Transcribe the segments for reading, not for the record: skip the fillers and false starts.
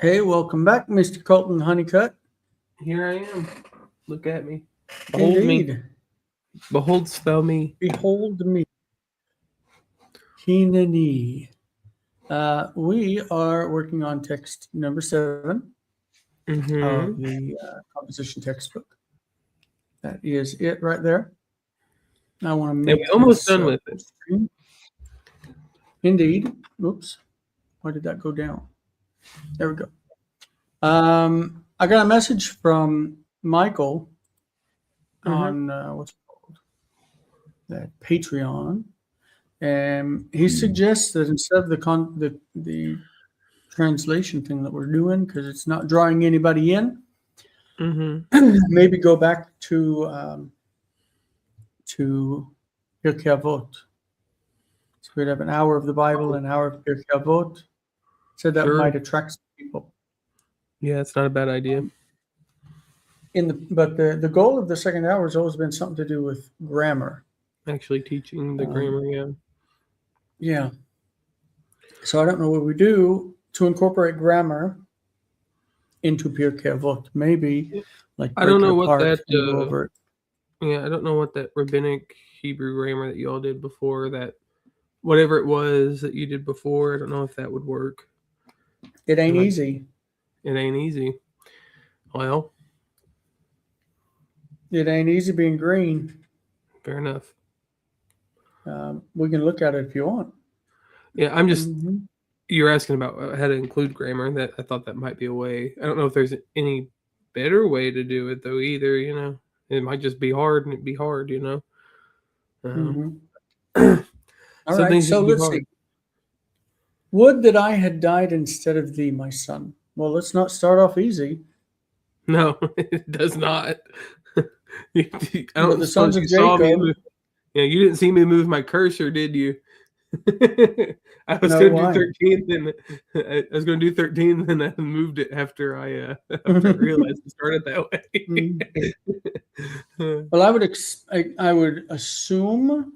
Hey, welcome back, Mr. Colton Honeycutt. Here I am. Look at me. Behold me. Indeed. Beholdst thou me. Behold me. Hineni. We are working on text number 7 of the composition textbook. That is it right there. I want to make we're almost done with it. Screen. Indeed. Oops. Why did that go down? There we go. I got a message from Michael on what's it called? That Patreon. And he suggests that instead of the translation thing that we're doing, because it's not drawing anybody in, maybe go back to Pirkei Avot. So we'd have an hour of the Bible, an hour of Pirkei Avot. So that might attract some people. Yeah, it's not a bad idea. But the goal of the second hour has always been something to do with grammar. Actually teaching the grammar, yeah. Yeah. So I don't know what we do to incorporate grammar into Pirkei Avot. Maybe like I don't know what that. Yeah, I don't know what that rabbinic Hebrew grammar that you all did before, that whatever it was that you did before. I don't know if that would work. It ain't easy. It ain't easy. Well, it ain't easy being green. Fair enough. We can look at it if you want. Yeah, I'm just. You're asking about how to include grammar. That I thought that might be a way. I don't know if there's any better way to do it though. Either, it might just be hard, and it'd be hard. All right. So let's see. Would that I had died instead of thee, my son. Well, let's not start off easy. No, it does not. I don't the sons of Jacob. Yeah, you didn't see me move my cursor, did you? I was going to do 13, then I was going to do 13, then I moved it after I realized it started that way. Well, I would assume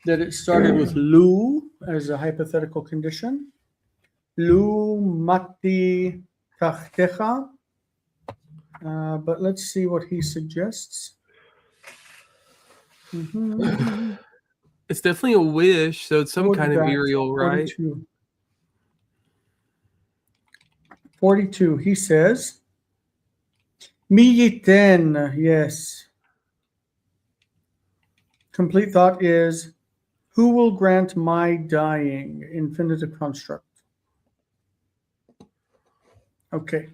that it started with Lu as a hypothetical condition. Lu mati tachtecha. But let's see what he suggests. It's definitely a wish, so it's some kind of aerial, right? 42. He says, Mi yiten, yes. Complete thought is, who will grant my dying? Infinitive construct. Okay.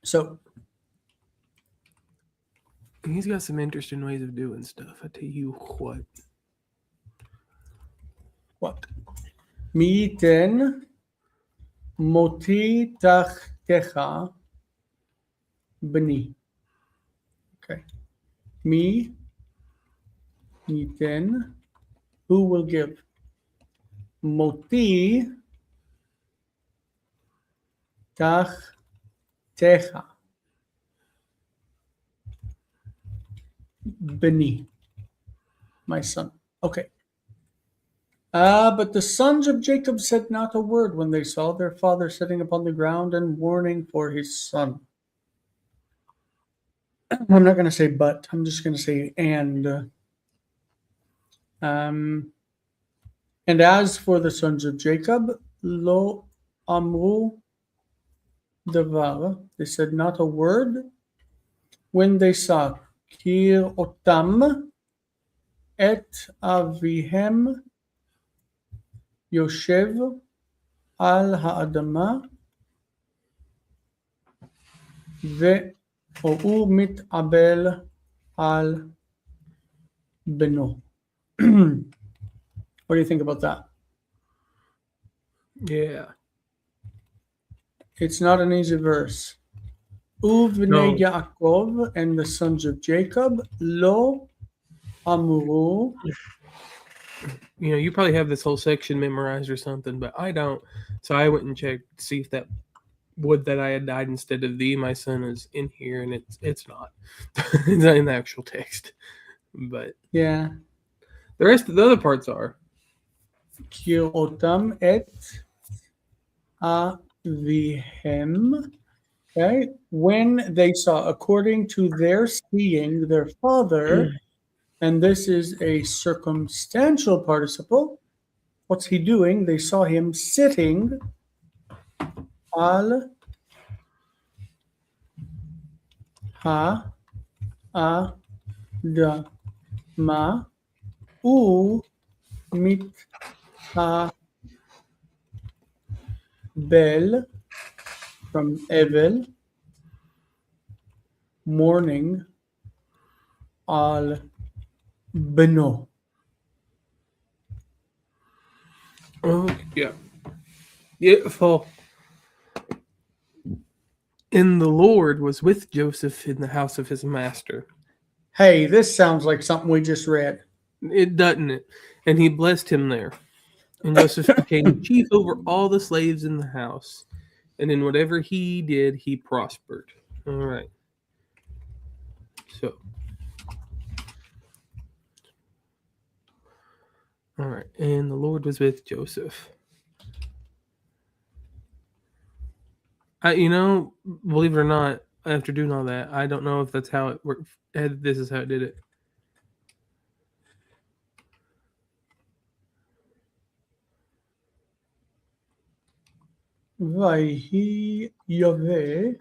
So. He's got some interesting ways of doing stuff. I tell you what. What? Mi yiten moti tachtecha bni. Okay. Mi yiten, who will give? Moti tachtecha bni, my son. Okay. But the sons of Jacob said not a word when they saw their father sitting upon the ground and mourning for his son. I'm not going to say but, I'm just going to say and. And as for the sons of Jacob, lo amru davar, they said not a word when they saw kir otam et avihem yoshev al ha'adama ve'u mit'abel al beno. What do you think about that? Yeah. It's not an easy verse. Uvnei Yaakov and the sons of Jacob, lo amuru. You probably have this whole section memorized or something, but I don't. So I went and checked to see if that would that I had died instead of thee, my son, is in here, and it's not. It's not in the actual text. But yeah. The rest of the other parts are. Kir otam et avihem. Okay, when they saw, according to their seeing their father, and this is a circumstantial participle. What's he doing? They saw him sitting al ha adama u mit bel from Evel, mourning al beno. Oh, yeah. Yeah, for and the Lord was with Joseph in the house of his master. Hey, this sounds like something we just read. It doesn't it? And he blessed him there. And Joseph became chief over all the slaves in the house. And in whatever he did, he prospered. All right. So. All right. And the Lord was with Joseph. Believe it or not, after doing all that, I don't know if that's how it worked. This is how it did it. Vayhi Yahweh.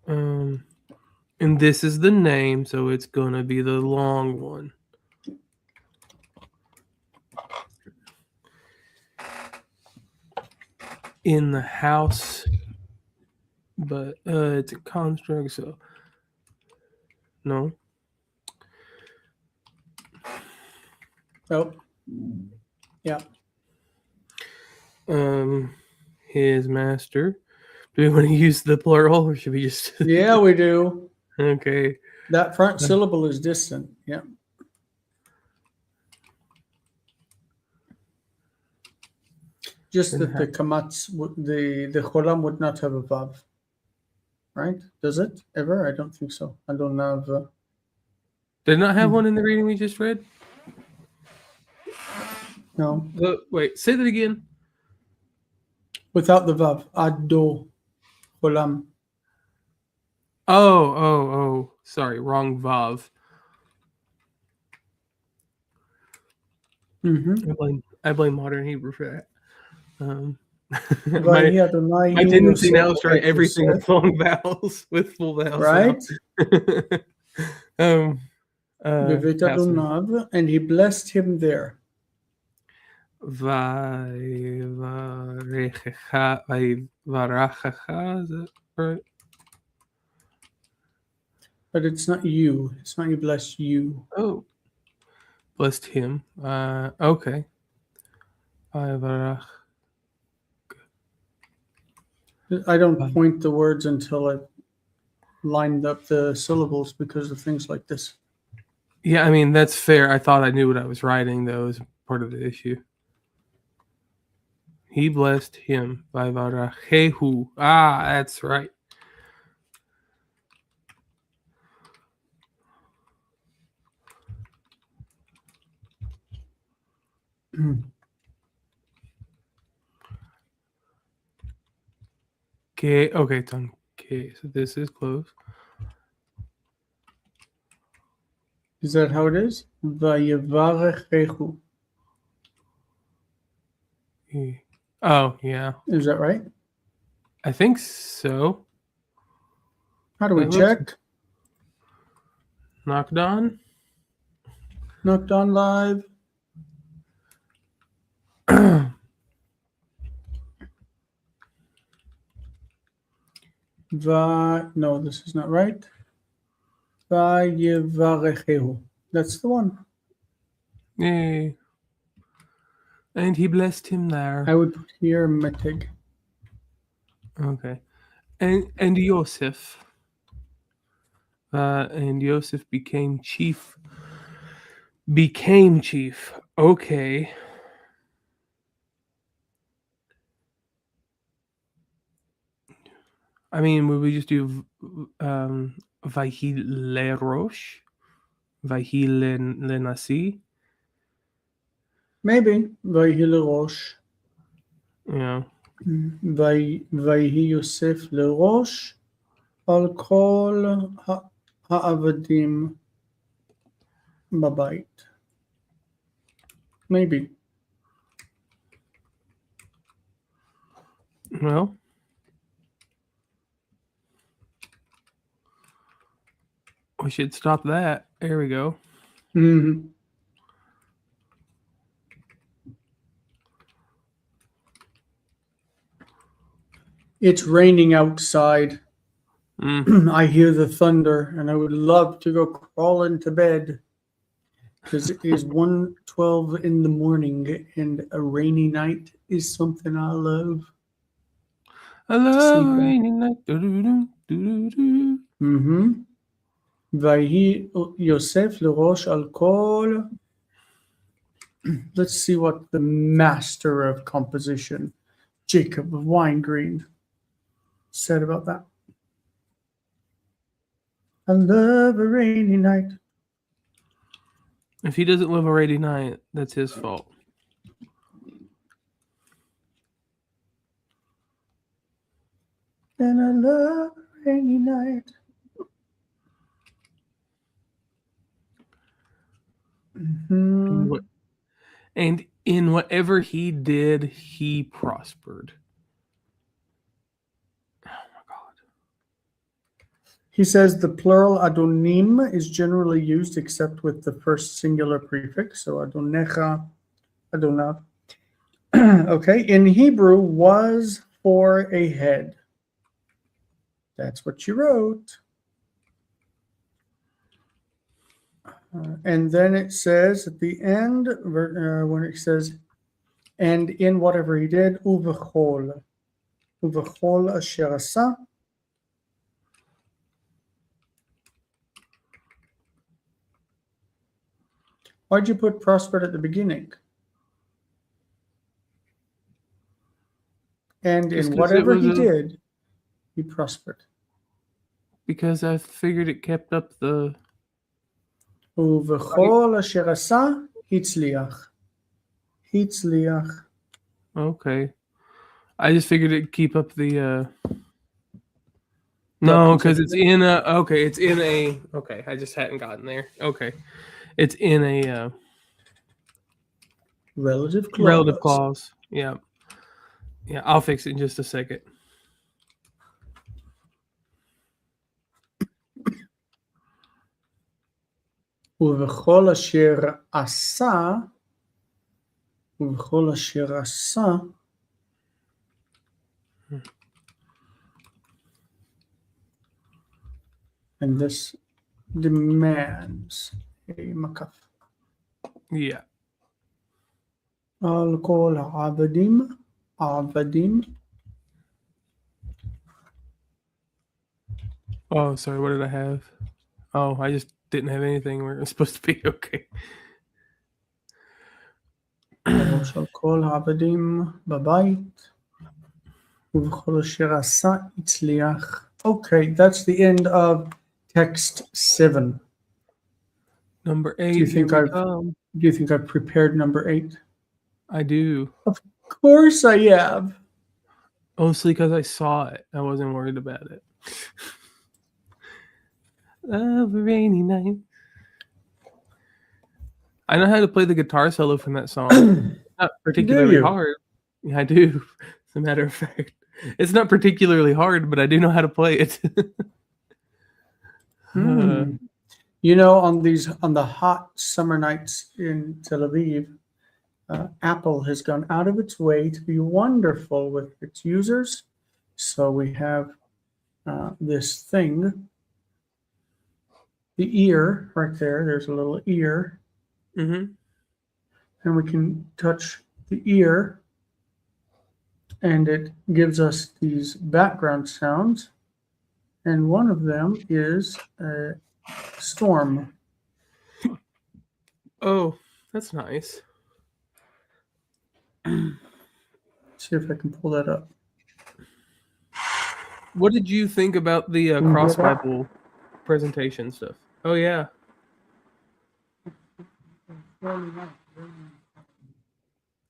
And this is the name, so it's gonna be the long one. In the house, but it's a construct, so no. Oh, yeah. His master. Do we want to use the plural, or should we just? Yeah, we do. Okay. That front syllable is distant. Yeah. Just that the kamats, the cholam would not have a vav, right? Does it ever? I don't think so. I don't have. Did it not have one in the reading we just read? No. Wait, say that again. Without the vav, ado, cholam. Oh, sorry, wrong vav. Mm-hmm. I blame modern Hebrew for that. My my tendency now is to write everything with long vowels, with full vowels. Right? And he blessed him there. Vayvarachecha, is that right? But it's not you. It's not you bless you. Oh. Blessed him. Okay. Vayvarach. I don't point the words until I've lined up the syllables because of things like this. Yeah, I mean, that's fair. I thought I knew what I was writing, though, as part of the issue. He blessed him. Vayvarachehu. That's right. Okay, Tom. Okay, so this is close. Is that how it is? Vayavarechehu. Oh, yeah. Is that right? I think so. How do we check? Knocked on. Knocked on live. No, this is not right. Vayavarechehu. That's the one. Yay. And he blessed him there. I would put here metig. Okay. And Joseph. And Joseph became chief. Okay. I mean, would we just do Vayhi lerosh? Vayhi lenasi? Maybe. ויהי לראש. Yeah. ויהי יוסף לראש על כל העבדים בבית. Maybe. Well, we should stop that. There we go. Mhm. It's raining outside. I hear the thunder, and I would love to go crawl into bed because it is 1:12 in the morning, and a rainy night is something I love. I love Sleep in. rainy night. Do-do-do, do-do-do. ויהי יוסף לראש על כל. Let's see what the master of composition, Jacob of Weingreen, said about that. I love a rainy night. If he doesn't love a rainy night, that's his fault. And I love a rainy night. Mhm. And in whatever he did, he prospered. Oh my God. He says the plural adonim is generally used except with the first singular prefix. So adonecha, adonav. Okay, in Hebrew, was for a head. That's what you wrote. And then it says at the end, when it says, and in whatever he did, uvechol. Uvechol asher asa. Why'd you put prospered at the beginning? And Just in 'cause whatever it was he did, he prospered. Because I figured it kept up the. ובכל אשר עשה, הצליח. הצליח. Okay. I just figured it'd keep up the. No, because it's in a. Okay, it's in a. Okay, I just hadn't gotten there. Okay. It's in a. Relative clause. Relative clause. Yeah. Yeah, I'll fix it in just a second. ובכל אשר עשה, ובכל אשר עשה, and this demands a מקף. Yeah. על כל העבדים, העבדים. Oh, sorry. What did I have? Oh, I just didn't have anything where it was supposed to be. Okay. בראש על כל העבדים בבית, ובכל אשר עשה, הצליח. Okay, that's the end of text 7. Number 8. Do you think here we come. Do you think I've prepared number 8? I do. Of course I have. Mostly because I saw it. I wasn't worried about it. Love a rainy night. I know how to play the guitar solo from that song. It's not particularly you? hard. Yeah, I do. As a matter of fact, it's not particularly hard, but I do know how to play it. You know, on the hot summer nights in Tel Aviv, Apple has gone out of its way to be wonderful with its users. So we have this thing, the ear right there. There's a little ear. Mm-hmm. And we can touch the ear, and it gives us these background sounds. And one of them is a storm. Oh, that's nice. See if I can pull that up. What did you think about the Cross Bible presentation stuff? Oh, yeah.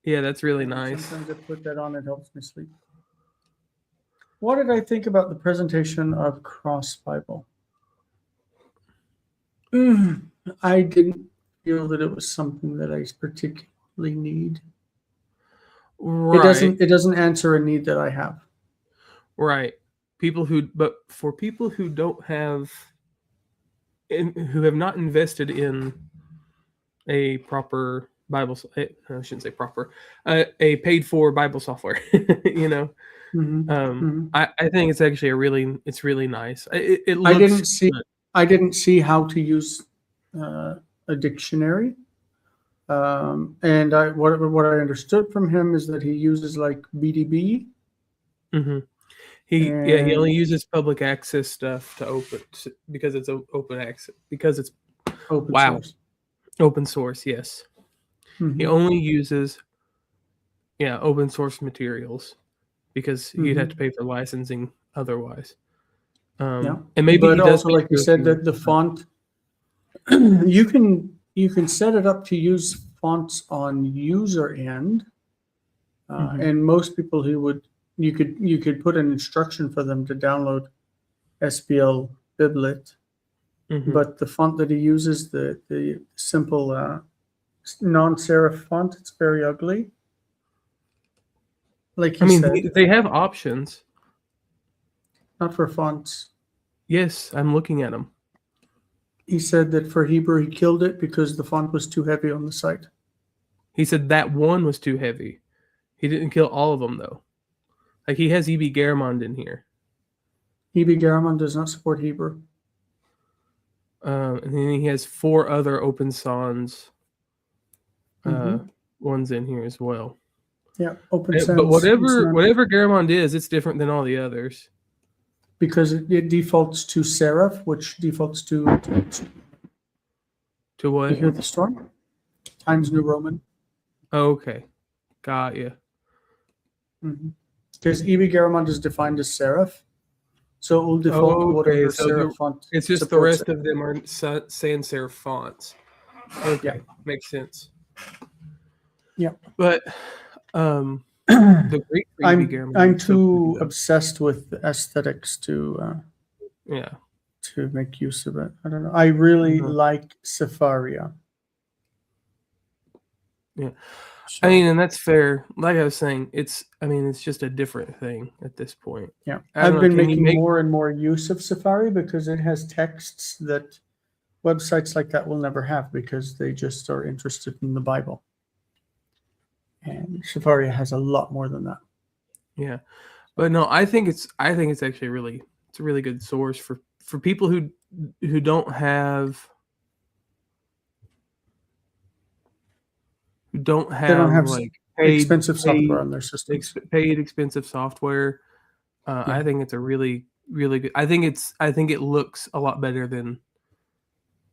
Yeah, that's really And nice. sometimes I put that on, it helps me sleep. What did I think about the presentation of Cross Bible? I didn't feel that it was something that I particularly need. Right. It doesn't answer a need that I have. Right. But for people who don't have, who have not invested in a proper Bible, I shouldn't say proper, a paid for Bible software, you know, I think it's actually it's really nice. It I looks good. didn't see how to use a dictionary. And what I understood from him is that he uses like BDB. Mm-hmm. He only uses public access stuff to open because it's open access because it's open wow source. Open source. Yes, he only uses open source materials because he'd have to pay for licensing otherwise. And maybe but he does also, like you said, that the font you can set it up to use fonts on user end, and most people you could put an instruction for them to download SPL Biblet, but the font that he uses, the simple non-serif font, it's very ugly. Like he said, they have options. not for fonts. Yes, I'm looking at them. He said that for Hebrew, he killed it because the font was too heavy on the site. He said that one was too heavy. He didn't kill all of them, though. Like, he has E.B. Garamond in here. E.B. Garamond does not support Hebrew. And then he has 4 other Open Sans ones in here as well. Yeah, Open Sans. But whatever Garamond is, it's different than all the others. Because it defaults to serif, which defaults to what? You hear the storm? Times New Roman. Okay, got you. Because E.B. Garamond is defined as serif, so it will default to whatever serif font. It's just the rest of them are sans serif fonts. Okay, makes sense. Yeah, but the Greek for E.B. Garamond. I'm too obsessed with the aesthetics to make use of it. I don't know. I really like Safaria. Yeah. So, I mean, and that's fair. Like I was saying, it's just a different thing at this point. Yeah. I've been making more and more use of Safari because it has texts that websites like that will never have because they just are interested in the Bible. And Safari has a lot more than that. Yeah. But no, I think it's actually it's a really good source for people who don't have like expensive software on their systems. Paid expensive software. I think it's a really, really good. I think it looks a lot better than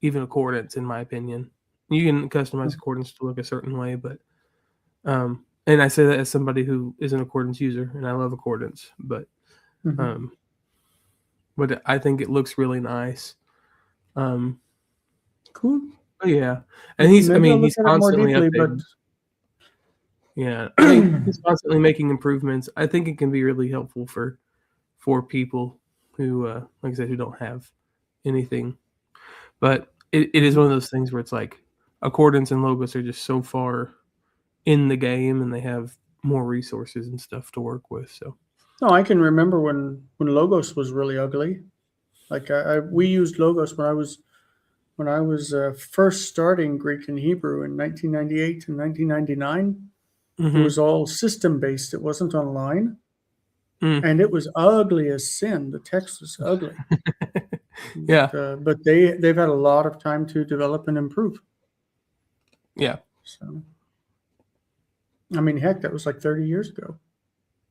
even Accordance, in my opinion. You can customize Accordance to look a certain way, but and I say that as somebody who is an Accordance user, and I love Accordance, but I think it looks really nice. Cool. Oh, yeah, and he's constantly updating. Yeah, he's constantly making improvements. I think it can be really helpful for people who, like I said, who don't have anything. But it is one of those things where it's like Accordance and Logos are just so far in the game, and they have more resources and stuff to work with. So, no, I can remember when Logos was really ugly. Like we used Logos when I was first starting Greek and Hebrew in 1998 and 1999. It was all system based. It wasn't online, and it was ugly as sin. The text was ugly. Yeah, but they've had a lot of time to develop and improve. Yeah. So, I mean, heck, that was like 30 years ago,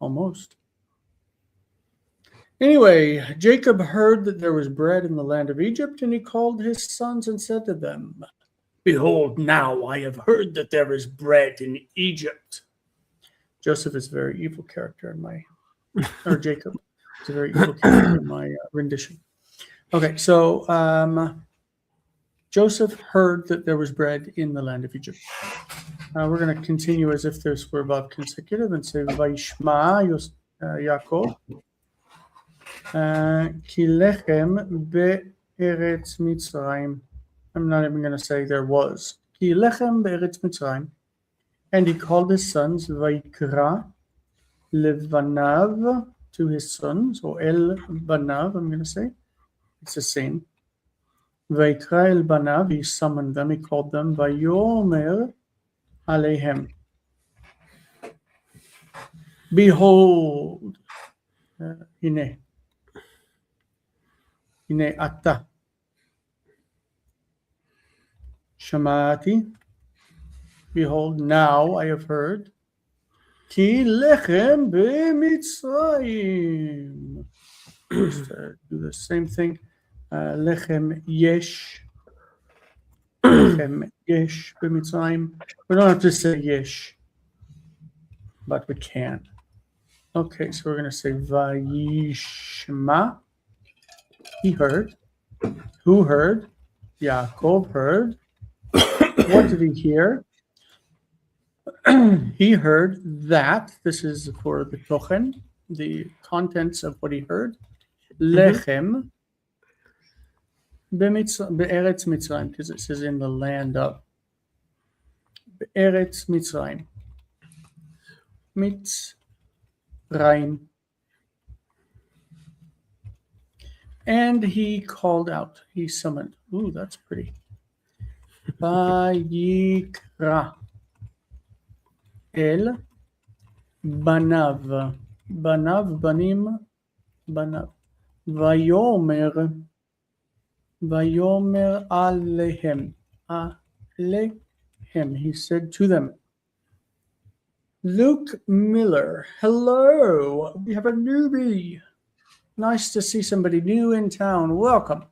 almost. Anyway, Jacob heard that there was bread in the land of Egypt, and he called his sons and said to them, "Behold, now I have heard that there is bread in Egypt." Joseph is a very evil character or Jacob is a very evil character in my rendition. Okay, so Joseph heard that there was bread in the land of Egypt. We're going to continue as if this were above consecutive and say Vayishma Yaakov Ki lechem be'eretz Mitzrayim. I'm not even going to say there was. Ki lechem be'eretz Mitzrayim. And he called his sons Vayikra Levanav, to his sons, or El Banav, I'm going to say. It's the same. Vayikra El Banav, he summoned them, he called them Vayomer Alehem. Behold, Hine Ata. Shamati. Behold, now I have heard. Ki lechem b'Mitzrayim. Just do the same thing. Lechem yesh. Lechem yesh b'Mitzrayim. We don't have to say yesh, but we can. Okay, so we're going to say Vayishma. He heard. Who heard? Yaakov heard. What did he hear? He heard that, this is for the tochen, the contents of what he heard, lechem be'eretz Mitzrayim, because it says in the land of be'eretz Mitzrayim. Mitzrayim. And he called out, he summoned. Ooh, that's pretty. Vayikra. El Banav. Banav, Banim, Banav. Vayomer. Vayomer Alehem. Alehem. He said to them. Luke Miller. Hello. We have a newbie. Nice to see somebody new in town. Welcome.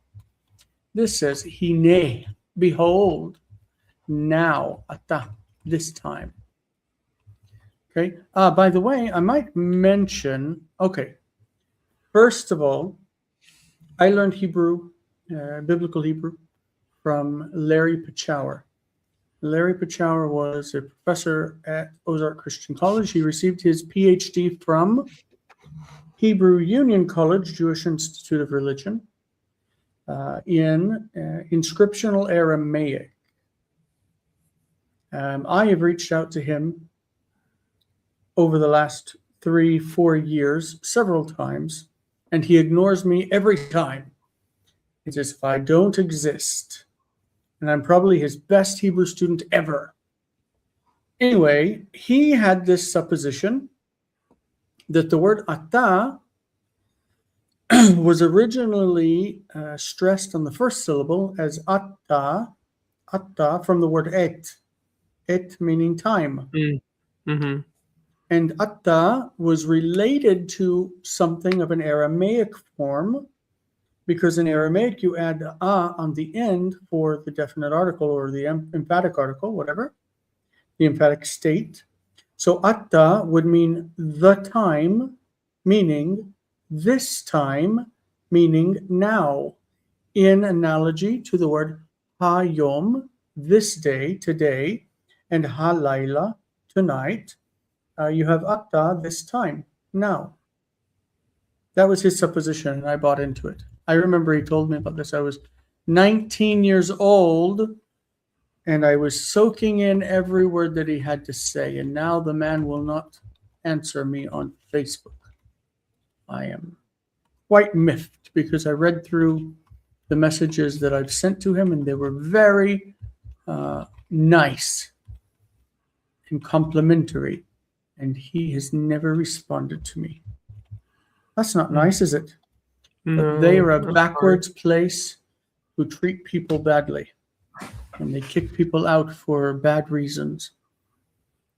This says, Hine. Behold. Now. Ata. This time. Okay. By the way, I might mention, okay, first of all, I learned Hebrew, biblical Hebrew, from Larry Pachauer. Larry Pachauer was a professor at Ozark Christian College. He received his PhD from Hebrew Union College, Jewish Institute of Religion, in inscriptional Aramaic. I have reached out to him over the last 3-4 years, several times, and he ignores me every time. It's as if I don't exist. And I'm probably his best Hebrew student ever. Anyway, he had this supposition that the word ata was originally stressed on the first syllable as atta from the word et meaning time. Mm-hmm. And atta was related to something of an Aramaic form, because in Aramaic you add a on the end for the definite article or the emphatic article, whatever, the emphatic state. So atta would mean the time, meaning this time, meaning now, in analogy to the word hayom, this day, today, and halayla, tonight. You have atta, this time, now. That was his supposition, and I bought into it. I remember he told me about this. I was 19 years old, and I was soaking in every word that he had to say, and now the man will not answer me on Facebook. I am quite miffed, because I read through the messages that I've sent to him, and they were very nice and complimentary. And he has never responded to me. That's not nice, is it? No, they are a backwards place who treat people badly. And they kick people out for bad reasons.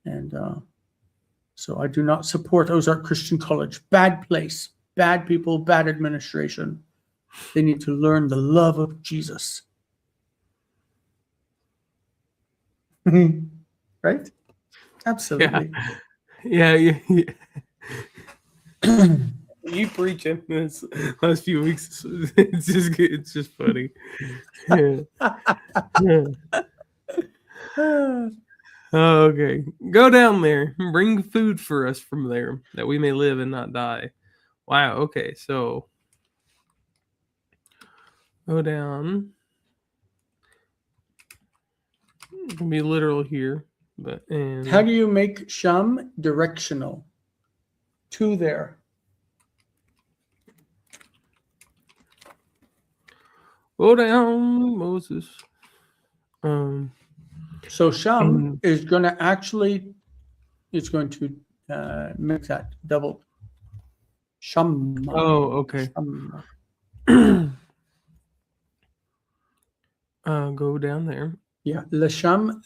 And so I do not support Ozark Christian College. Bad place, bad people, bad administration. They need to learn the love of Jesus. Right? Absolutely. Yeah. You preaching this last few weeks. It's just funny. Yeah. Okay. Go down there. Bring food for us from there, that we may live and not die. Wow. Okay. So go down. It can be literal here, but How do you make sham directional? To there. go down, Moses. So sham And- is going to actually, it's going to make that double. Sham. Oh, okay. Sham. Go down there. Yeah, lesham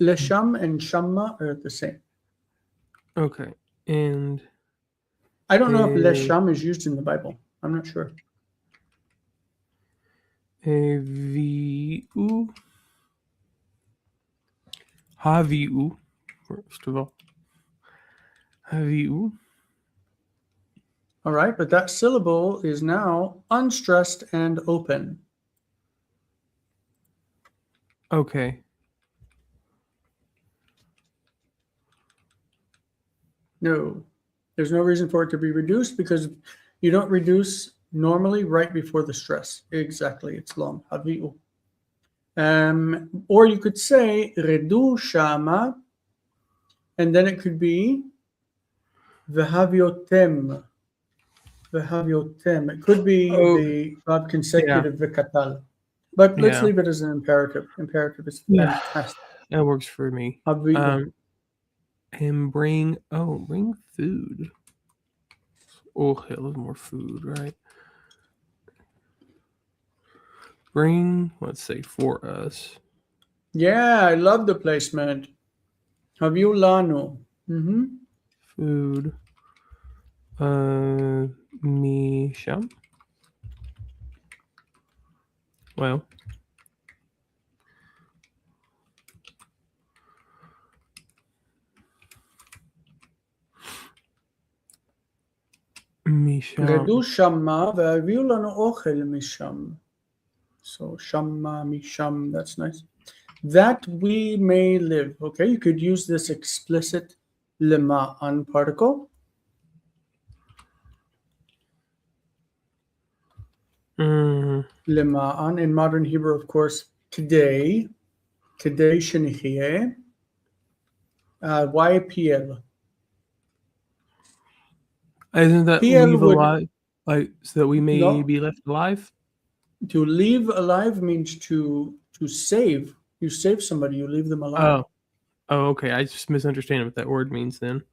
and shamma are the same. Okay. And I don't know if lesham is used in the Bible. I'm not sure. VIII. VIII, first of all. VIII. All right, but that syllable is now unstressed and open. Okay. No, there's no reason for it to be reduced because you don't reduce normally right before the stress. Exactly, it's long. Havi'u. Or you could say redu shama, and then it could be v'haviotem. V'haviotem. It could be the verb consecutive v'katal. But let's leave it as an imperative. Imperative is fantastic. That works for me. Havi'u. And bring food. Oh, hell, more food, right? Bring, let's say, for us. Yeah, I love the placement. Haviulano. Food. Misham. Well. Misham. רדו שמה והביאו לנו אוכל משם. So shama misham, that's nice. That we may live. Okay, you could use this explicit lema'an particle. Lema'an in modern Hebrew, of course, today shenichye. Why PL? Isn't that leave alive? Like, so that we may be left alive? To leave alive means to save. You save somebody, you leave them alive. Oh, okay. I just misunderstand what that word means then.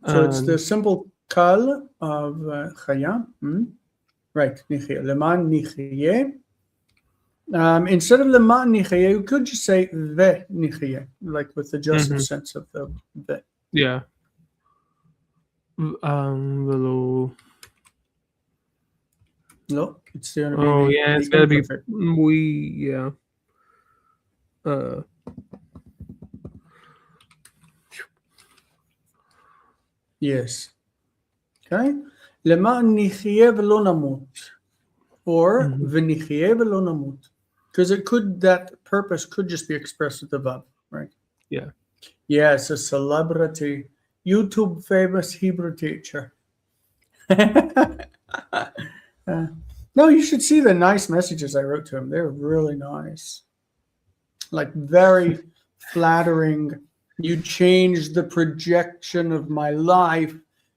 So it's the simple kal of chaya. Right, nichye. Leman nichye. Instead of leman nichye, you could just say ve nichye, like with the just sense of the ve. Yeah. Below. No, it's going to be. Oh, yeah, it's got to be. Yeah. Yes. Okay. למען נחיה ולא נמות, or ונחיה ולא נמות, because that purpose could just be expressed with the verb, right? Yeah. Yes, a celebrity, YouTube famous Hebrew teacher. No, you should see the nice messages I wrote to him. They're really nice. Like very flattering. You changed the projection of my life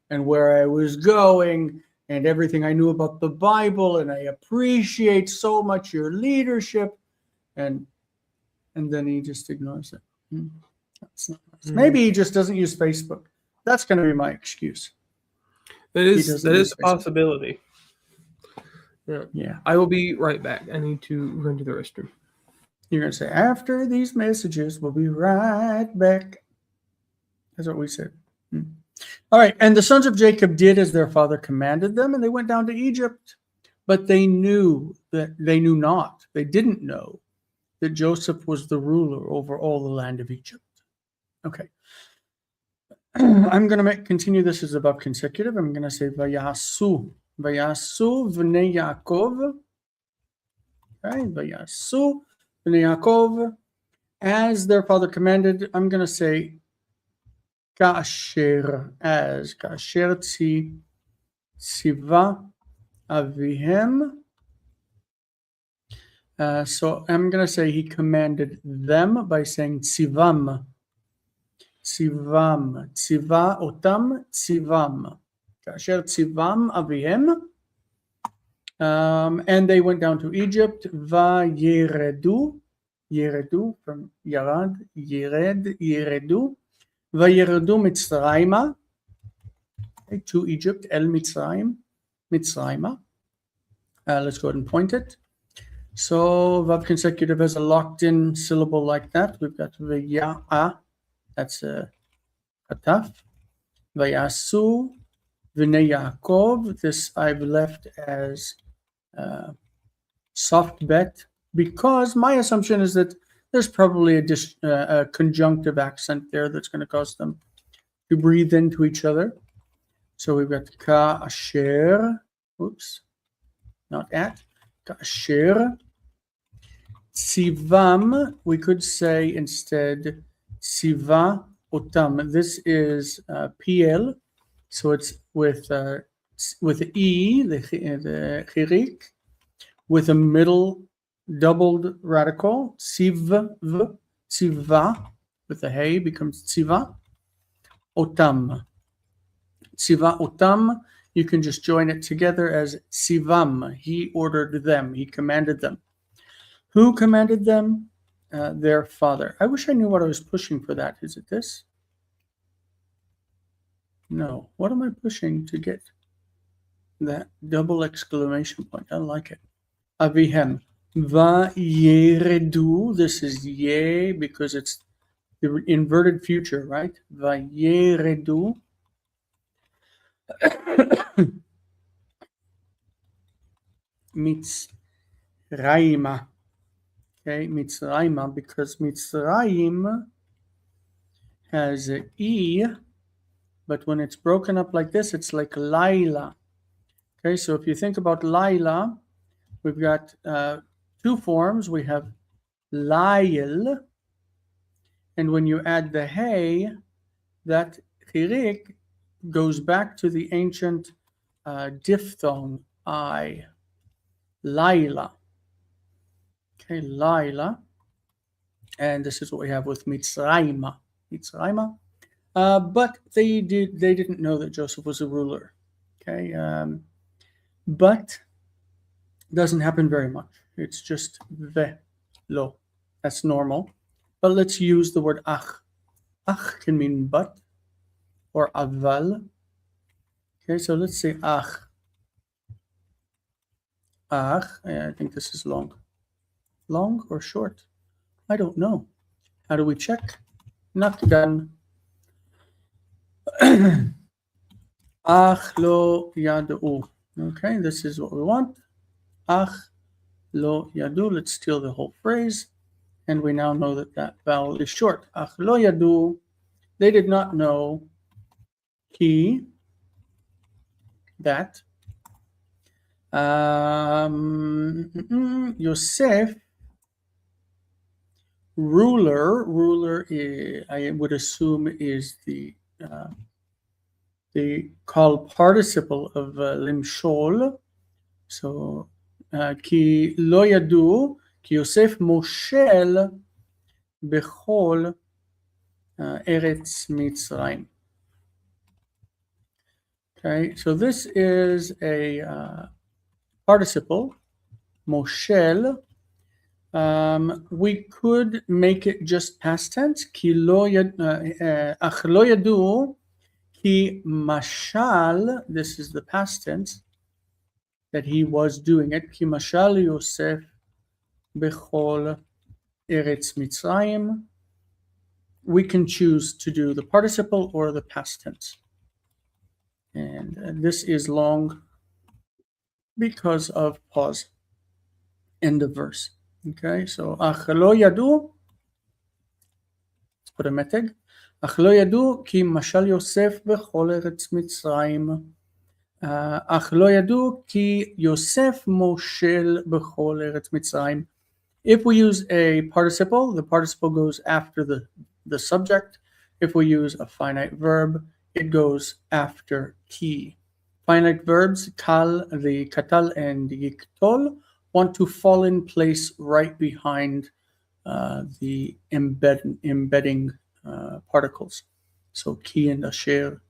and where I was going and everything I knew about the Bible, and I appreciate so much your leadership. And then he just ignores it. That's not nice. Maybe he just doesn't use Facebook. That's going to be my excuse. That is a possibility. Yeah. I will be right back. I need to run to the restroom. You're going to say, after these messages, we'll be right back. That's what we said. All right. And the sons of Jacob did as their father commanded them, and they went down to Egypt. But they didn't know that Joseph was the ruler over all the land of Egypt. Okay. I'm going to continue this as above consecutive. I'm going to say, Vayasu v'nei Yaakov. Okay, Vayasu v'nei Yaakov. as their father commanded, I'm going to say כאשר, as, כאשר ציווה אביהם. So I'm going to say he commanded them by saying ציוום. ציוום, ציווה אותם, ציוום. כאשר ציוום אביהם. And they went down to Egypt. וירדו, ירדו, from ירד, ירד, ירדו. וירדו מצרימה, okay, to Egypt, אל מצרים, מצרימה. Let's go ahead and point it. So verb consecutive has a locked-in syllable like that. We've got ויעה, that's a kataf. ויעשו, v'nei Yaakov. This I've left as soft bet because my assumption is that there's probably a conjunctive accent there that's going to cause them to breathe into each other. So we've got ka'asher, oops, not at, ka'asher. Sivam, we could say instead siva otam. This is PL, so it's with E, the chirik, with a middle doubled radical. Siv, tsiva, with the hey becomes tsiva. Otam. Tsiva otam, you can just join it together as sivam. He ordered them, he commanded them. Who commanded them? Their father. I wish I knew what I was pushing for that. Is it this? No. What am I pushing to get that double exclamation point? I like it. Avihem. Vayeredu. This is ye because it's the inverted future, right? Vayeredu. Mitzrayim. Okay, Mitzrayim, because Mitzrayim has an E, but when it's broken up like this, it's like Laila. Okay, so if you think about Laila, we've got two forms. We have Lail, and when you add the hey, that chirik goes back to the ancient diphthong I, Laila. Okay, Laila, and this is what we have with Mitzrayim. Mitzrayim, but they didn't know that Joseph was a ruler. Okay, but doesn't happen very much. It's just lo. That's normal. But let's use the word ach. Ach can mean but or aval. Okay, so let's say ach. Ach. I think this is long. Long or short? I don't know. How do we check? Not done. Ach lo yadu. Okay, this is what we want. Ach lo yadu. Let's steal the whole phrase. And we now know that that vowel is short. Ach lo yadu. They did not know ki, that. Yosef, ruler I would assume is the called participle of limshol. So ki lo yadu ki Yosef moshel bechol eretz Mitzrayim. Okay, so this is a participle, moshel. We could make it just past tense. Ki lo yadu ki mashal. This is the past tense that he was doing it. Ki mashal Yosef bechol eretz Mitzrayim. We can choose to do the participle or the past tense. And this is long because of pause. End of verse. Okay, so ach lo yadu. Let's put a meteg. ach lo yadu ki mashal Yosef bechol eretz Mitzrayim. ach lo yadu ki Yosef moshel bechol eretz Mitzrayim. If we use a participle, the participle goes after the subject. If we use a finite verb, it goes after ki. Finite verbs, kal, the katal, and the yiktol, want to fall in place right behind the embedding particles. So ki and asher,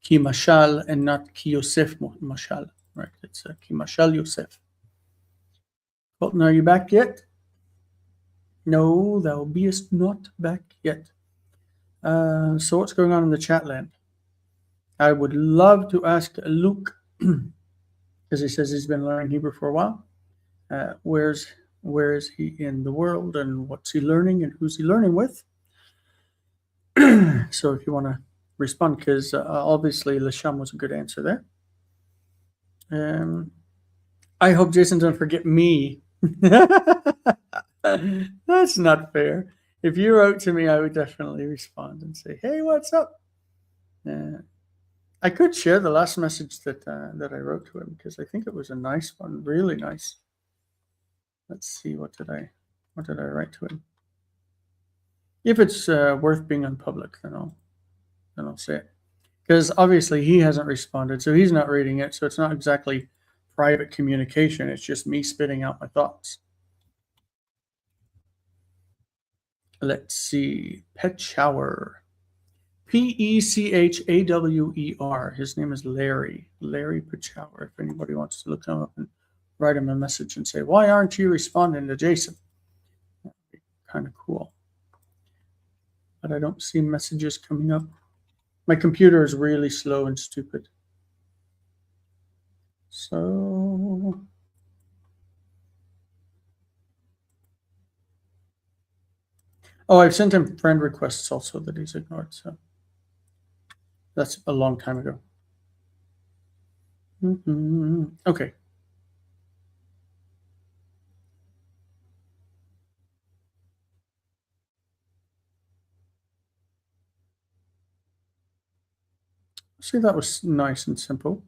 ki mashal, and not ki yosef mashal. Right? It's ki mashal yosef. Colton, are you back yet? No, thou beest not back yet. So what's going on in the chat land? I would love to ask Luke, because he says he's been learning Hebrew for a while. Where is he in the world, and what's he learning, and who's he learning with? So if you want to respond, because obviously Lasham was a good answer there. I hope Jason doesn't forget me. That's not fair. If you wrote to me, I would definitely respond and say, "Hey, what's up?" I could share the last message that I wrote to him, because I think it was a nice one, really nice. Let's see, what did I write to him? If it's worth being on public, then I'll say it, because obviously he hasn't responded, so he's not reading it. So it's not exactly private communication. It's just me spitting out my thoughts. Let's see. Pechawer. Pechawer. His name is Larry. Larry Pechawer. If anybody wants to look him up and write him a message and say, "Why aren't you responding to Jason?" That'd be kind of cool. But I don't see messages coming up. My computer is really slow and stupid. So I've sent him friend requests also that he's ignored. So that's a long time ago. Okay. See, that was nice and simple.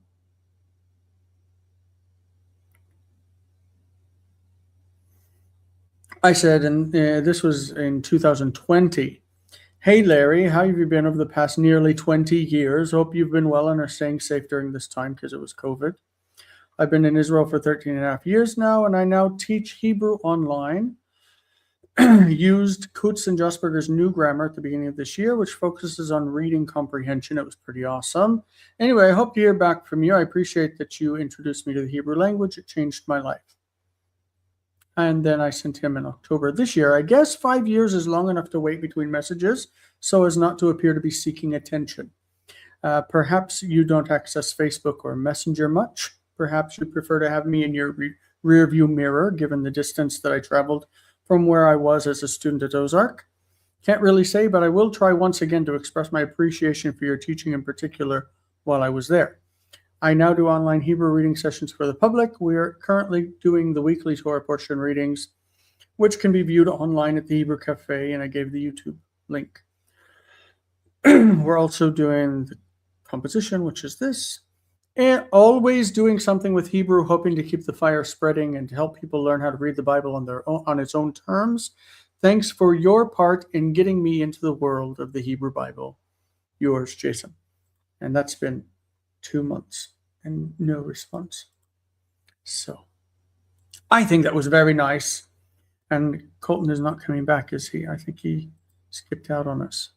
I said, and this was in 2020. "Hey, Larry, how have you been over the past nearly 20 years? Hope you've been well and are staying safe during this time," because it was COVID. "I've been in Israel for 13 and a half years now, and I now teach Hebrew online. Used Kutz and Jossberger's new grammar at the beginning of this year, which focuses on reading comprehension. It was pretty awesome. Anyway, I hope to hear back from you. I appreciate that you introduced me to the Hebrew language. It changed my life." And then I sent him in October this year. "I guess 5 years is long enough to wait between messages so as not to appear to be seeking attention. Perhaps you don't access Facebook or Messenger much. Perhaps you prefer to have me in your rear view mirror, given the distance that I traveled from where I was as a student at Ozark. Can't really say, but I will try once again to express my appreciation for your teaching in particular while I was there. I now do online Hebrew reading sessions for the public. We are currently doing the weekly Torah portion readings, which can be viewed online at the Hebrew Cafe, and I gave the YouTube link. We're also doing the composition, which is this, and always doing something with Hebrew, hoping to keep the fire spreading and to help people learn how to read the Bible on its own terms. Thanks for your part in getting me into the world of the Hebrew Bible. Yours, Jason." And that's been 2 months and no response. So I think that was very nice. And Colton is not coming back, is he? I think he skipped out on us.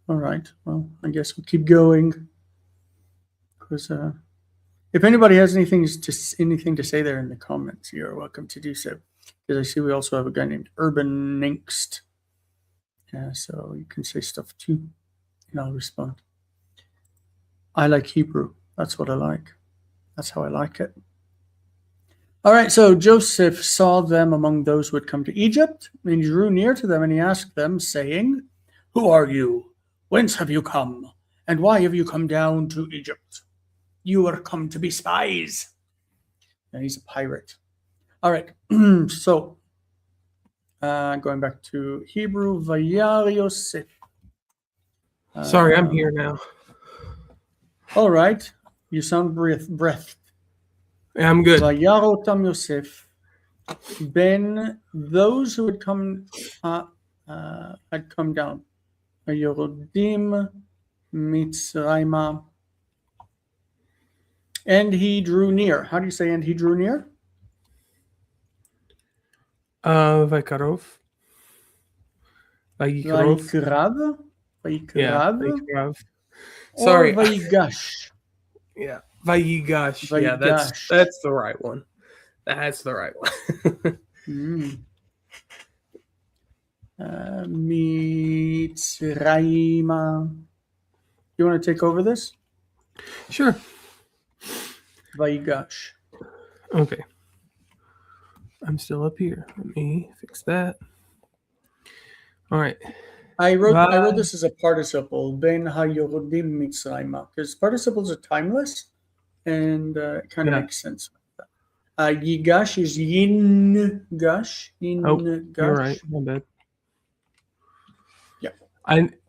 All right. Well, I guess we'll keep going. Because if anybody has anything to say there in the comments, you're welcome to do so. Because I see we also have a guy named Urban Ninkst. So you can say stuff too, and I'll respond. I like Hebrew. That's what I like. That's how I like it. All right, so Joseph saw them among those who had come to Egypt, and he drew near to them, and he asked them, saying, "Who are you? Whence have you come? And why have you come down to Egypt? You are come to be spies." And he's a pirate. All right, so going back to Hebrew, Vayar Yosef. Sorry, I'm here now. All right, you sound breathed. Yeah, I'm good. Vayar otam Yosef. Ben, those who had come down. Yorudim, Mitzrayma. And he drew near. How do you say and he drew near? Vaikarov. Vaikarov. Vaikrav? Yeah, Vaikrav? Vaikarov. Or Sorry. Vaigash? Yeah, Vayigash. Yeah, Vaigash. that's the right one. That's the right one. Mitzrayma. You want to take over this? Sure. Vaigash. Okay. I'm still up here. Let me fix that. All right. I wrote this as a participle, Ben haYorudim Mitzrayma, because participles are timeless, and it kind of makes sense. Yigash is Yin-gash. Oh, you're right. My bad. Yeah.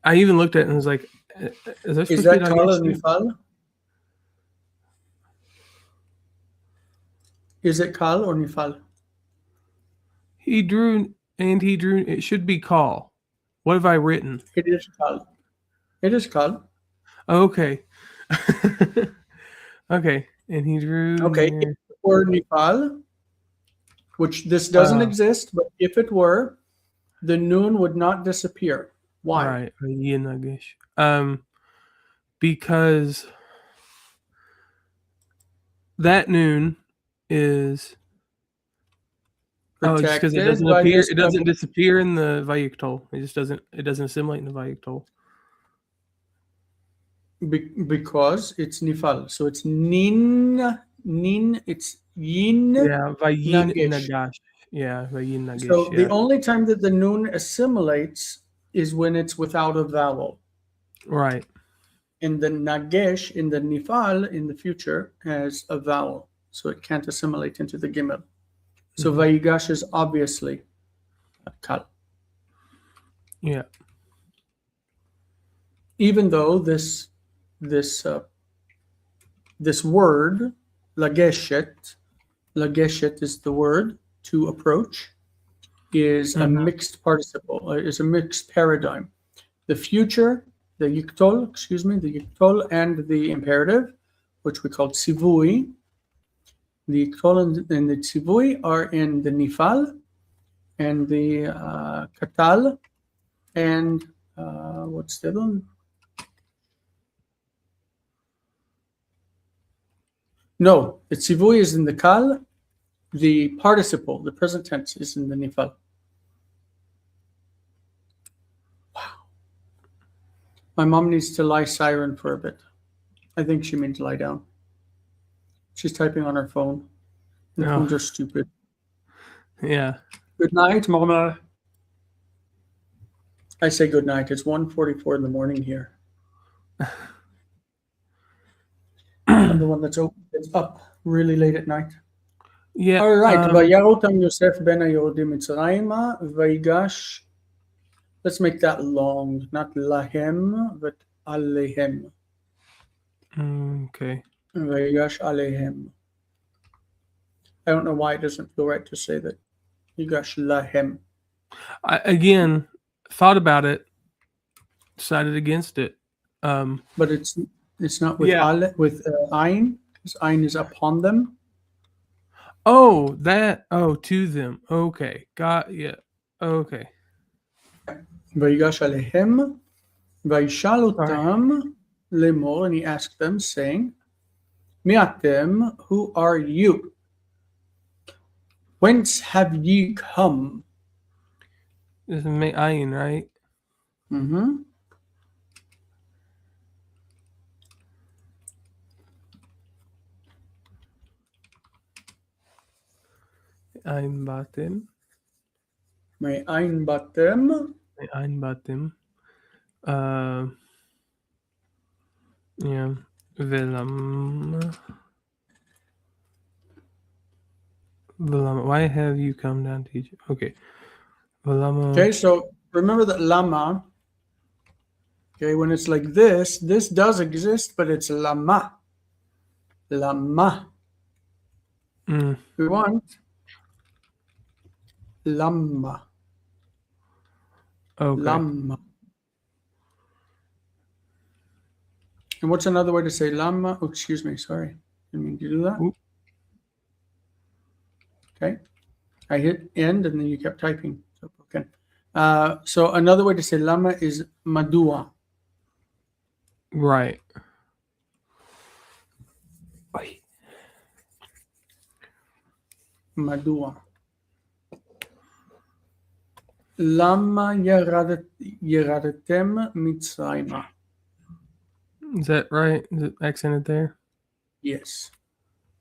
I even looked at it and was like, is that Kal or Nifal? Is it Kal or Nifal? He drew. It should be Kal. What have I written? It is Kal. It is Kal. Okay. Okay. And he drew. Okay. If it were Nifal, which this doesn't exist, but if it were, the noon would not disappear. Why? Right. Because that noon is just because it doesn't appear. It doesn't disappear in the Vayiktol. It just doesn't. It doesn't assimilate in the Vayiktol. Because it's Nifal, so it's Nin. It's Yin. Yeah, Vayin Nagash. Yeah, Vayin Nagash. So the only time that the noon assimilates is when it's without a vowel. Right. And the Nagesh in the Nifal in the future has a vowel, so it can't assimilate into the Gimel. So Vayigash is obviously Kal. Yeah. Even though this word Lageshet is the word to approach, is a mixed participle, is a mixed paradigm. The future, the Yiktol and the imperative, which we call Tzivui. The Yiktol and the Tzivui are in the Nifal, and the Katal, and what's the other one? No, the Tzivui is in the Kal. The participle, the present tense, is in the Nifal. Wow. My mom needs to lie siren for a bit. I think she means lie down. She's typing on her phone. And phones are stupid. Yeah. Good night, Mama. I say good night. It's 1:44 in the morning here. I'm the one that's up really late at night. Yeah. All right. Vayarotam Yosef ben Yorudim Mitzrayma Vayigash. Let's make that long. Not lahem, but alehem. Okay. Vayigash alehem. I don't know why it doesn't feel right to say that. Yigash lahem. I again thought about it, decided against it. But it's not with with ayin, because ayin is upon them. Oh, to them. Okay, got yeah. Okay. Vayigash alehem, vayishal otam lemor, and he asked them, saying, Mi atem, who are you? Whence have ye come? This is ayin, right? Mm-hmm. Ein batem. May ein batem. Ein batem. Yeah. Velam. Why have you come down to Egypt? Okay. Velama. Okay, so remember that lama. Okay, when it's like this does exist, but it's lama. Lama. We want Lama. Okay. Lama. And what's another way to say lama? Oh, excuse me. Sorry. Didn't mean to do that. Oop. Okay. I hit end and then you kept typing. So, okay. So another way to say lama is madua. Right. Madua. Lama yeradetem mitzrayma. Is that right? Is it accented there? Yes.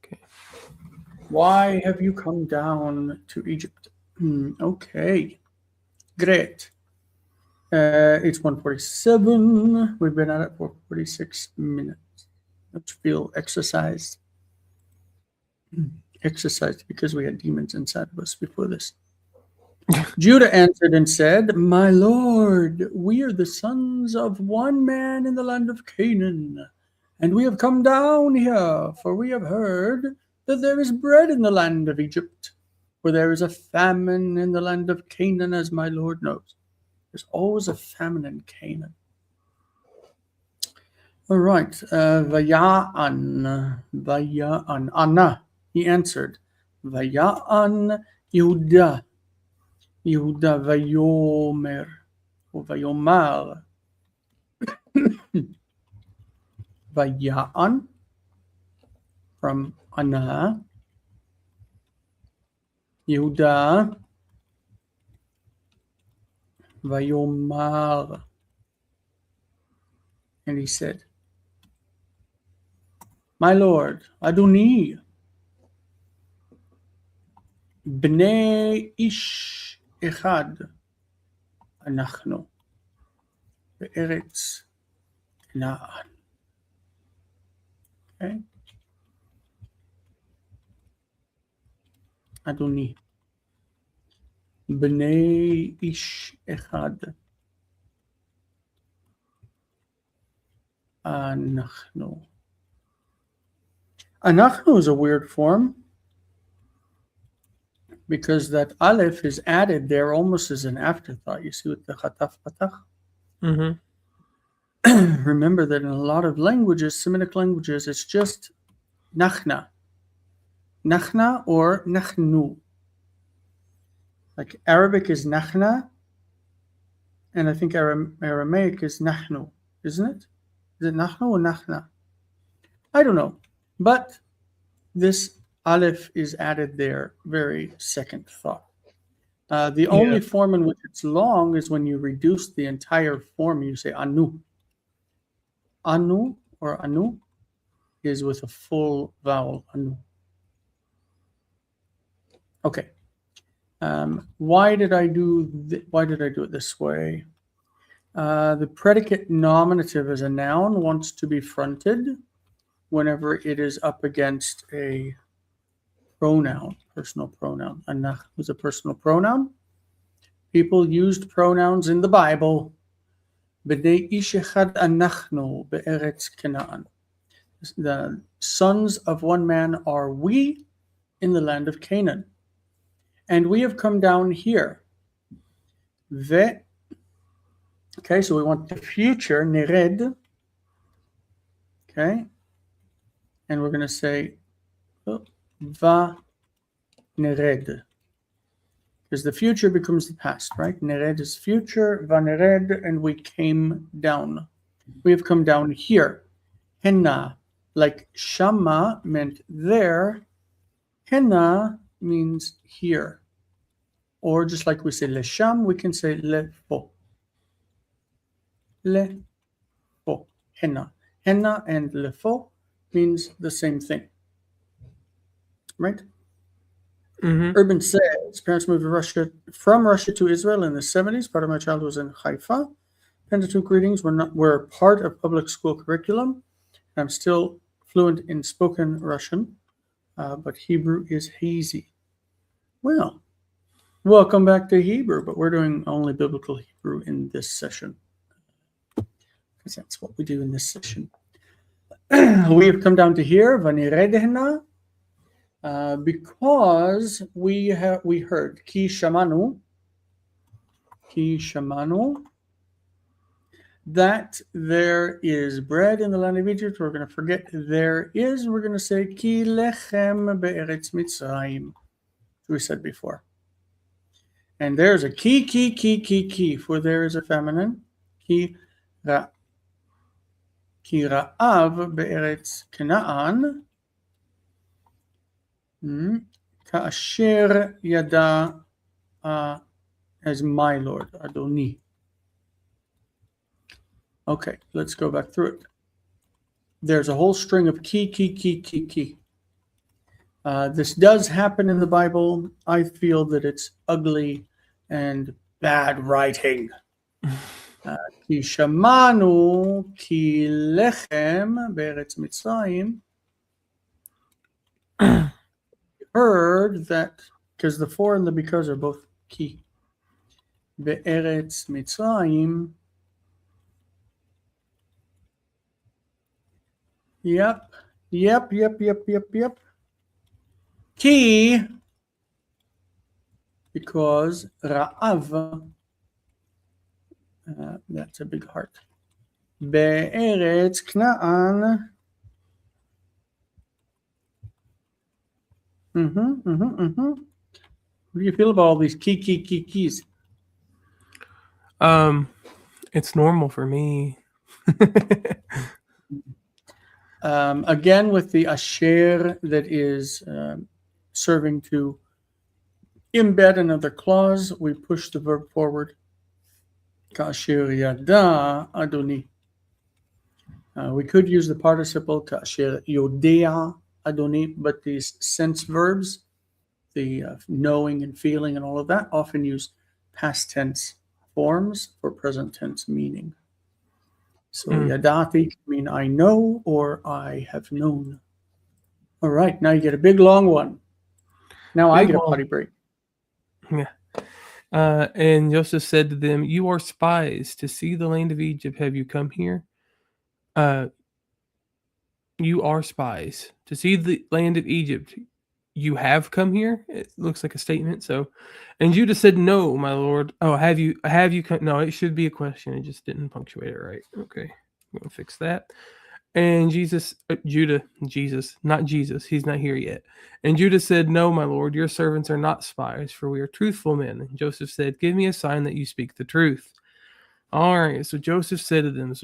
Okay. Why have you come down to Egypt? Okay. Great. It's 1:47. We've been at it for 46 minutes. Let's feel exercised. Exercised because we had demons inside of us before this. Judah answered and said, My Lord, we are the sons of one man in the land of Canaan, and we have come down here, for we have heard that there is bread in the land of Egypt, for there is a famine in the land of Canaan, as my Lord knows. There's always a famine in Canaan. All right. Vaya'an. Anna. He answered. Vaya'an Yehuda. Yehuda vayomer. Or vayomar. Vaya'an. From Anna. Yehuda. Vayomar. And he said, My Lord, Adoni, Bnei Ish Echad, Anachnu, Be'eretz Canaan. Okay? Adoni, Bnei Ish Echad, Anachnu. Anachnu is a weird form because that aleph is added there almost as an afterthought. You see with the chataf patach? Mm-hmm. Remember that in a lot of languages, Semitic languages, it's just nachna. Nachna or nachnu. Like Arabic is nachna, and I think Aramaic is nahnu, isn't it? Is it nahnu or nachna? I don't know. But this aleph is added there, very second thought. The only form in which it's long is when you reduce the entire form. You say anu. Anu or anu is with a full vowel, anu. Okay. Why did I do it this way? The predicate nominative as a noun wants to be fronted whenever it is up against a pronoun, personal pronoun. Anach was a personal pronoun. People used pronouns in the Bible. B'nei ish echad anachnu be'eretz Canaan. The sons of one man are we in the land of Canaan. And we have come down here. Okay, so we want the future, nered. Okay. And we're going to say va nered. Because the future becomes the past, right? Nered is future, va nered, and we came down. We have come down here. Henna, like shama meant there. Henna means here. Or just like we say lesham, we can say lefo. Lefo. Henna. Henna and lefo means the same thing. Right? Mm-hmm. Urban says, parents moved from Russia to Israel in the 70s. Part of my childhood was in Haifa. Pentateuch readings were part of public school curriculum. I'm still fluent in spoken Russian, but Hebrew is hazy. Well, welcome back to Hebrew, but we're doing only biblical Hebrew in this session. Because that's what we do in this session. We have come down to here, Vaniredehna. Because we heard ki shamanu, that there is bread in the land of Egypt. We're going to forget there is. We're going to say ki lechem be'eretz Mitzrayim, as we said before. And there's a ki, for there is a feminine. Ki ra'av be'eretz Canaan. Ka'asher yada as my Lord, Adoni. Okay, let's go back through it. There's a whole string of ki. This does happen in the Bible. I feel that it's ugly and bad writing. Ki shamanu ki lechem be'eretz Mitzrayim. Heard that, because the for and the because are both ki. Be'eretz Mitzrayim. Yep. Ki, because Ra'av, that's a big heart. Be'eretz Kna'an. What do you feel about all these keys? It's normal for me. Again, with the asher that is serving to embed another clause, we push the verb forward. Kasher yada Adoni. We could use the participle kasher yodea Adoni, but these sense verbs, the knowing and feeling and all of that, often use past tense forms for present tense meaning. So yadati can mean I know or I have known. All right, now you get a big long one. Now I get a potty break. Yeah. And Joseph said to them, "You are spies. To see the land of Egypt have you come here? You are spies. To see the land of Egypt you have come here." It looks like a statement. So, and Judah said, "No, my lord." Oh, have you come? No, it should be a question. It just didn't punctuate it right. Okay, I'm gonna fix that. And not Jesus. He's not here yet. And Judah said, "No, my lord, your servants are not spies, for we are truthful men." And Joseph said, "Give me a sign that you speak the truth." All right. So Joseph said to them,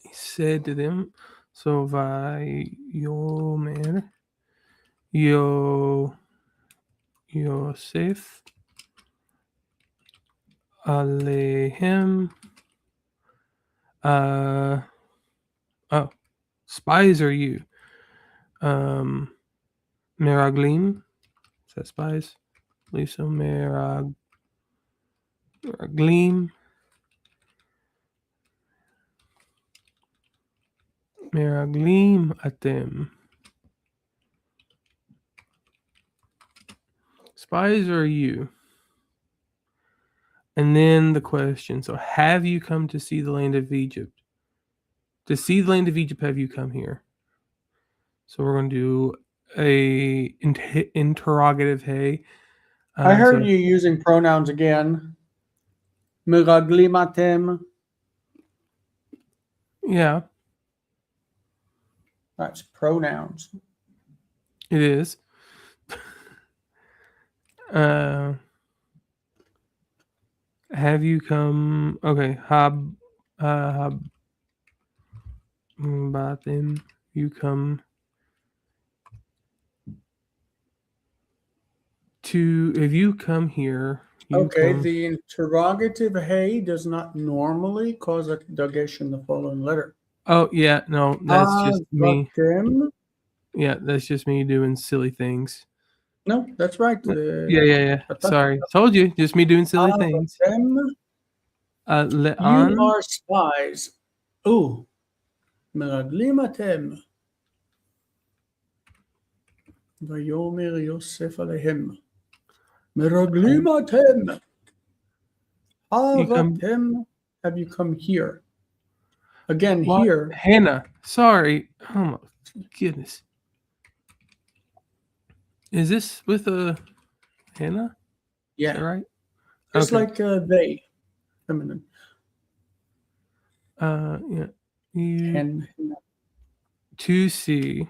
he said to them, "So Vayomer Yosef Alehem." Spies are you? Meraglim. Is that spies? I believe so. Meraglim. Meraglim atem. Spies are you? And then the question. So, have you come to see the land of Egypt? To see the land of Egypt, have you come here? So we're going to do a interrogative. Hey, I heard you using pronouns again. Meraglim atem. Yeah, that's pronouns. It is. Have you come? Okay, Batim, you come to, if you come here. The interrogative hey does not normally cause a dagesh in the following letter. Oh, yeah, no, that's just me. Batim. Yeah, that's just me doing silly things. No, that's right. Yeah. Sorry. Told you, just me doing silly things. You are spies. Oh. Meraglim atem. Vayomer Yosef Alehem. Meraglim atem. Avatem. Have you come here? Again, here. Hannah. Sorry. Oh my goodness. Is this with a Hannah? Is Yeah. that right? Just Okay. like they, feminine. Yeah. You Hen. 2C.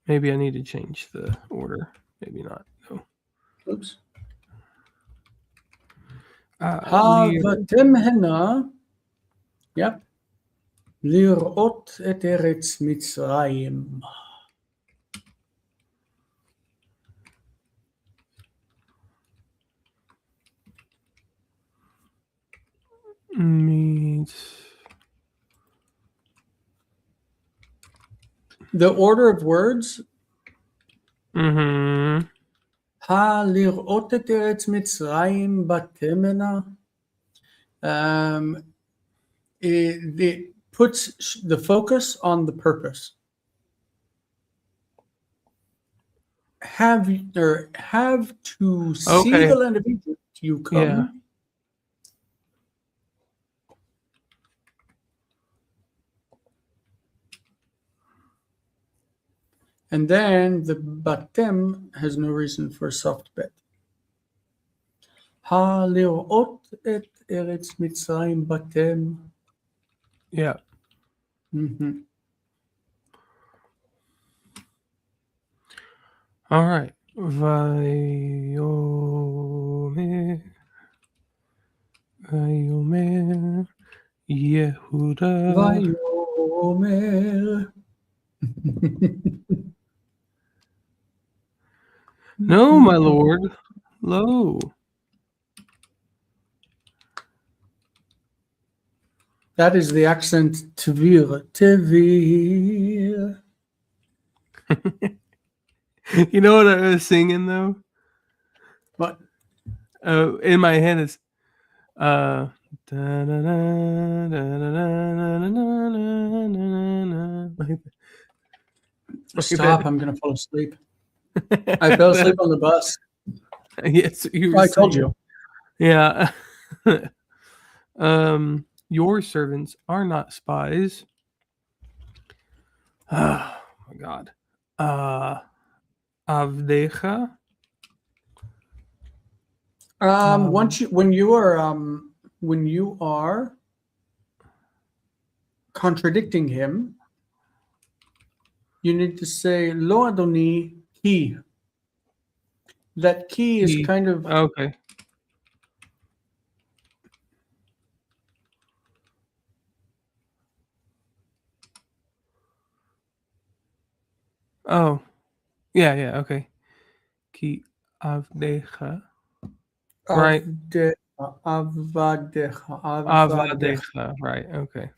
Maybe I need to change the order. Maybe not. No. Oops. Lear. הבאתם הנה, yep, לראות את ארץ מצרים. Means. The order of words, Mm-hmm. הלראות את ארץ מצרים באתם הנה, it puts the focus on the purpose. Have to see Okay. the land of Egypt, you come. Yeah. And then the batem has no reason for a soft bet. הלראות את ארץ מצרים באתם. Yeah. Mm-hmm. All right. Vayomer Yehuda. ויאמר. No, my lord. Lo. That is the accent tvir. Tvir. You know what I was singing though? What? In my head it's Stop, I'm going to fall asleep. I fell asleep on the bus. Yes, you were I told saying. you. Yeah. Your servants are not spies. Oh my God. Avdecha. When you are contradicting him, you need to say lo adoni ki. That key is kind of Okay. Oh, yeah, okay. Ki avdecha. Right. avadecha. Avadecha. Right. Okay.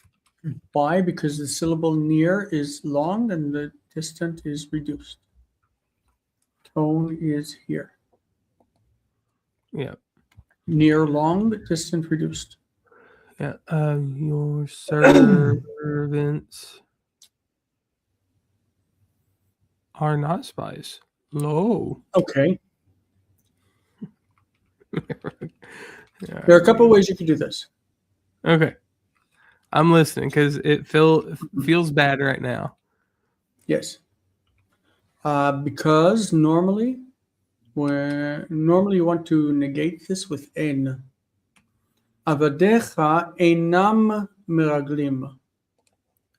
Why? Because the syllable near is long and the distant is reduced. Tone is here. Yeah. Near long, distant reduced. Yeah. Your servants are not spies. Lo. Okay. Yeah, There are a couple ways you can do this. Okay. I'm listening because it feels bad right now. Yes. Because normally you want to negate this with en. Avadecha einam meraglim.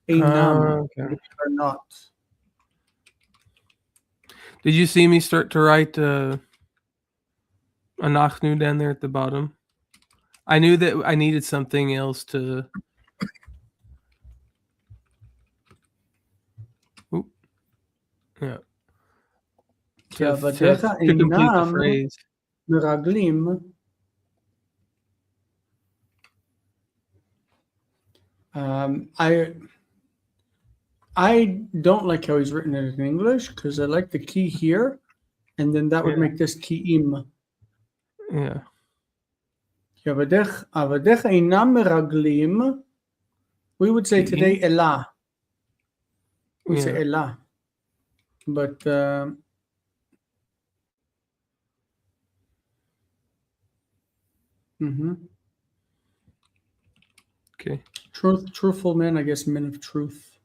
Einam. Okay. They are not. Did you see me start to write a nachnu down there at the bottom? I knew that I needed something else to. Oop. Yeah. To complete the phrase. Meraglim. I don't like how he's written it in English because I like the key here, and then that would make this ki'im. Yeah. Avadecha einam meraglim. We would say today elah. We say elah. But Okay. Truthful men, I guess men of truth.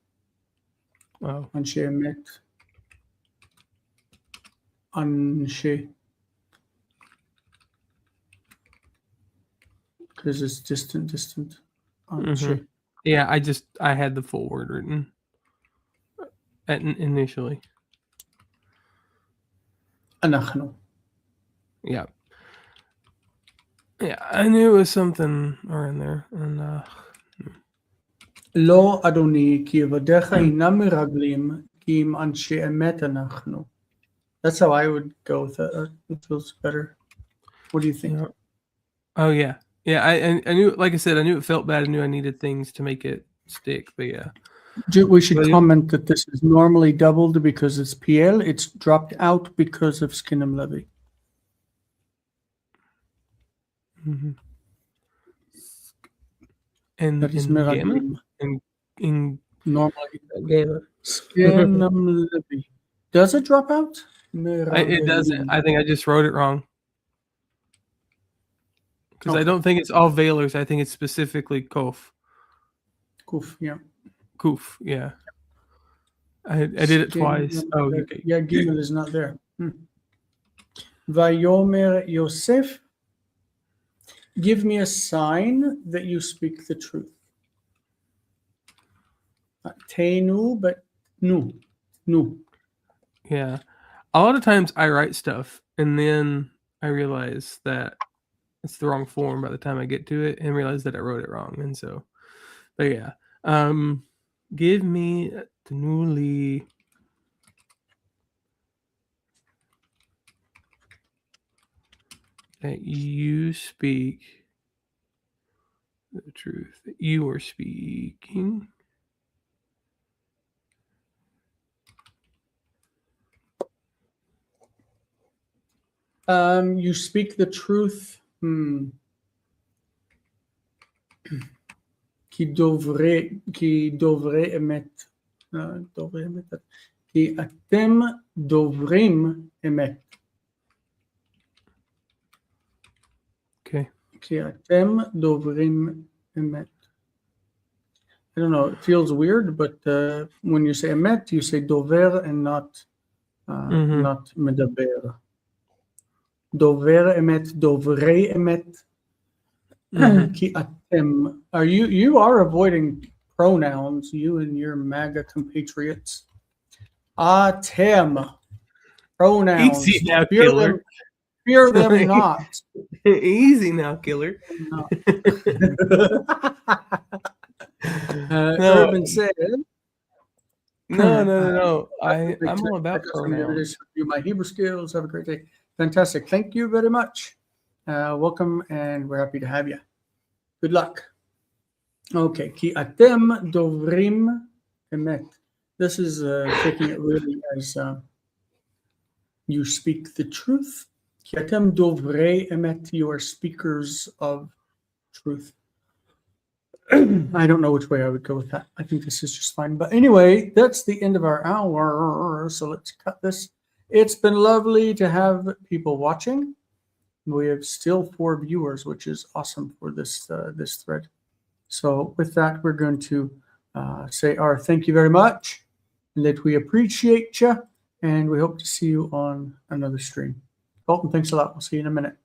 Oh. Anshe emet. anshe. Because it's distant. Anshe. Yeah, I had the full word written initially. אנחנו. Yeah. Yeah, I knew it was something around there. And לא, אדוני, כי עבדיך אינם מרגלים, כי אם אנשי אמת אנחנו. That's how I would go with it. It feels better. What do you think? yeah. Oh yeah. Yeah, I knew, like I said, I knew it felt bad. I knew I needed things to make it stick, but yeah. We should Well, comment that this is normally doubled because it's PL. It's dropped out because of Skinnem Levy. Mm-hmm. And That is in Gamma? Meraglim. In Normally. Gamma. Skinnem Levy. Does it drop out? It doesn't. I think I just wrote it wrong. Because Okay. I don't think it's all Veilers. I think it's specifically Kof. Kuf, yeah. Kuf, yeah. I did it twice. Oh, okay. Yeah, Gimel is not there. Vayomer Yosef, give me a sign that you speak the truth. Tenu, but nu. Yeah. A lot of times I write stuff and then I realize that it's the wrong form by the time I get to it and realize that I wrote it wrong. And so, but yeah. Give me Tenuli. That you speak the truth that you are speaking. You speak the truth. כי דוברי אמת. כי אתם דוברים אמת. Okay. כי אתם דוברים אמת. I don't know, it feels weird, but when you say emet, you say dover and not medaber. Dover emet, dovrei emet. Ki atem. You are avoiding pronouns, you and your MAGA compatriots. Atem. Pronouns. Easy now, killer. Fear them not. Easy now, killer. No. No. Urban said. No. I'm all about pronouns. My Hebrew skills. Have a great day. Fantastic. Thank you very much. Welcome, and we're happy to have you. Good luck. Okay. Ki atem dovrim emet. This is taking it really as you speak the truth. Ki atem dovrei emet. You are speakers of truth. I don't know which way I would go with that. I think this is just fine. But anyway, that's the end of our hour. So let's cut this. It's been lovely to have people watching. We have still 4 viewers, which is awesome for this this thread. So with that, we're going to say our thank you very much, and that we appreciate you, and we hope to see you on another stream. Colton, thanks a lot. We'll see you in a minute.